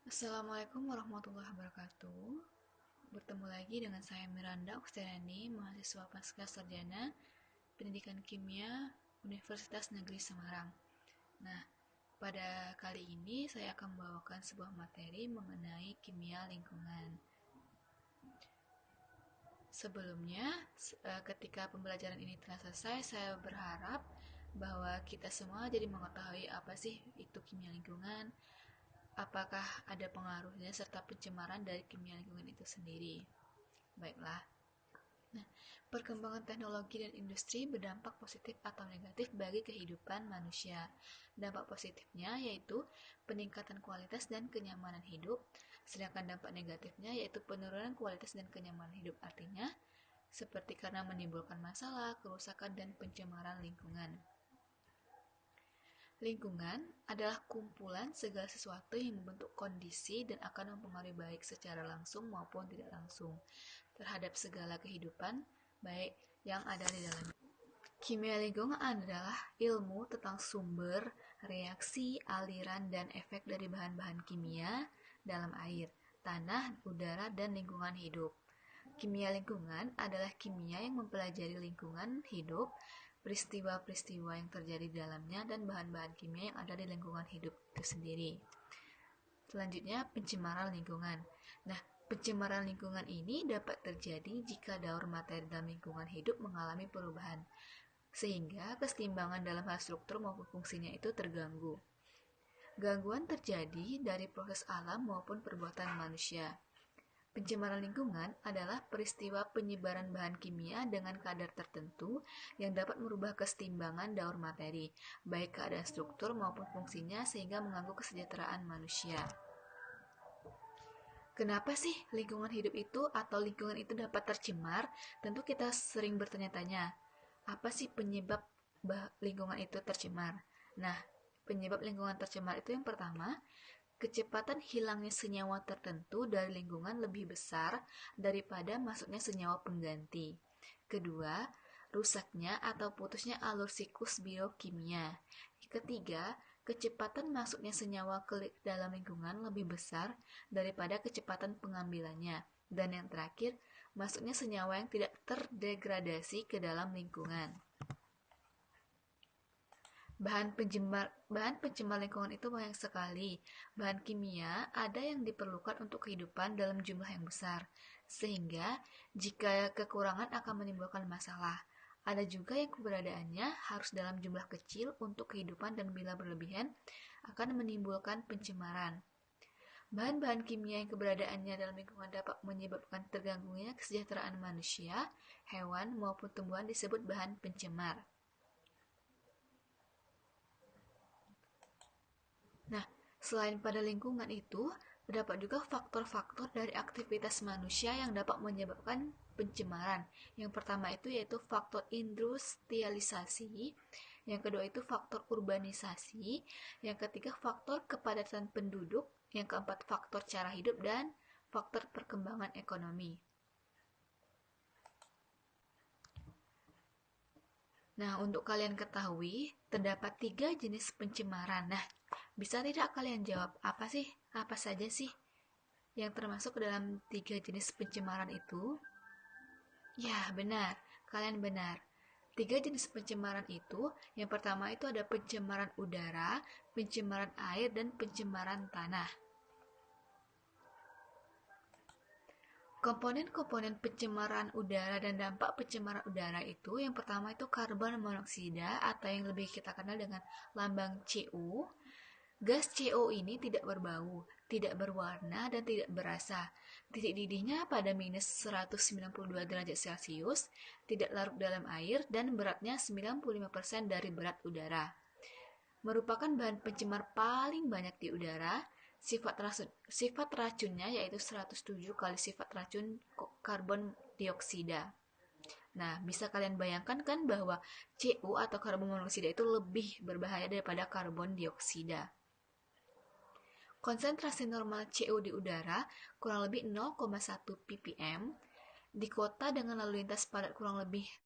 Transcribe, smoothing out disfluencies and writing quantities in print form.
Assalamualaikum warahmatullahi wabarakatuh. Bertemu lagi dengan saya Miranda Okstariani, mahasiswa Pasca Sarjana Pendidikan Kimia Universitas Negeri Semarang. Nah, pada kali ini saya akan membawakan sebuah materi mengenai kimia lingkungan. Sebelumnya, ketika pembelajaran ini telah selesai, saya berharap bahwa kita semua jadi mengetahui apa sih itu kimia lingkungan, apakah ada pengaruhnya serta pencemaran dari kimia lingkungan itu sendiri. Baiklah. Nah, perkembangan teknologi dan industri berdampak positif atau negatif bagi kehidupan manusia. Dampak positifnya yaitu peningkatan kualitas dan kenyamanan hidup, sedangkan dampak negatifnya yaitu penurunan kualitas dan kenyamanan hidup. Artinya, seperti karena menimbulkan masalah, kerusakan, dan pencemaran lingkungan. Lingkungan adalah kumpulan segala sesuatu yang membentuk kondisi dan akan mempengaruhi baik secara langsung maupun tidak langsung terhadap segala kehidupan baik yang ada di dalamnya. Kimia lingkungan adalah ilmu tentang sumber, reaksi, aliran, dan efek dari bahan-bahan kimia dalam air, tanah, udara, dan lingkungan hidup. Kimia lingkungan adalah kimia yang mempelajari lingkungan hidup, peristiwa-peristiwa yang terjadi di dalamnya, dan bahan-bahan kimia yang ada di lingkungan hidup itu sendiri. Selanjutnya, pencemaran lingkungan. Nah, pencemaran lingkungan ini dapat terjadi jika daur materi dalam lingkungan hidup mengalami perubahan, sehingga keseimbangan dalam hal struktur maupun fungsinya itu terganggu. Gangguan terjadi dari proses alam maupun perbuatan manusia. Pencemaran lingkungan adalah peristiwa penyebaran bahan kimia dengan kadar tertentu yang dapat merubah keseimbangan daur materi, baik keadaan struktur maupun fungsinya sehingga mengganggu kesejahteraan manusia. Kenapa sih lingkungan hidup itu atau lingkungan itu dapat tercemar? Tentu kita sering bertanya-tanya, apa sih penyebab lingkungan itu tercemar? Nah, penyebab lingkungan tercemar itu yang pertama, kecepatan hilangnya senyawa tertentu dari lingkungan lebih besar daripada masuknya senyawa pengganti. Kedua, rusaknya atau putusnya alur siklus biokimia. Ketiga, kecepatan masuknya senyawa ke dalam lingkungan lebih besar daripada kecepatan pengambilannya. Dan yang terakhir, masuknya senyawa yang tidak terdegradasi ke dalam lingkungan. Bahan pencemar lingkungan itu banyak sekali. Bahan kimia ada yang diperlukan untuk kehidupan dalam jumlah yang besar, sehingga jika kekurangan akan menimbulkan masalah. Ada juga yang keberadaannya harus dalam jumlah kecil untuk kehidupan dan bila berlebihan akan menimbulkan pencemaran. Bahan-bahan kimia yang keberadaannya dalam lingkungan dapat menyebabkan terganggunya kesejahteraan manusia, hewan, maupun tumbuhan disebut bahan pencemar. Nah, selain pada lingkungan itu, terdapat juga faktor-faktor dari aktivitas manusia yang dapat menyebabkan pencemaran. Yang pertama itu yaitu faktor industrialisasi, yang kedua itu faktor urbanisasi, yang ketiga faktor kepadatan penduduk, yang keempat faktor cara hidup, dan faktor perkembangan ekonomi. Nah, untuk kalian ketahui, terdapat 3 jenis pencemaran. Nah, bisa tidak kalian jawab apa saja sih yang termasuk ke dalam 3 jenis pencemaran itu? Ya, benar. Kalian benar. 3 jenis pencemaran itu, yang pertama itu ada pencemaran udara, pencemaran air, dan pencemaran tanah. Komponen-komponen pencemaran udara dan dampak pencemaran udara itu yang pertama itu karbon monoksida atau yang lebih kita kenal dengan lambang CO. Gas CO ini tidak berbau, tidak berwarna, dan tidak berasa. Titik didihnya pada minus 192 derajat Celcius, tidak larut dalam air, dan beratnya 95% dari berat udara. Merupakan bahan pencemar paling banyak di udara. Sifat racunnya yaitu 107 kali sifat racun karbon dioksida. Nah, bisa kalian bayangkan kan bahwa CO atau karbon monoksida itu lebih berbahaya daripada karbon dioksida. Konsentrasi normal CO di udara kurang lebih 0,1 ppm. Di kota dengan lalu lintas padat kurang lebih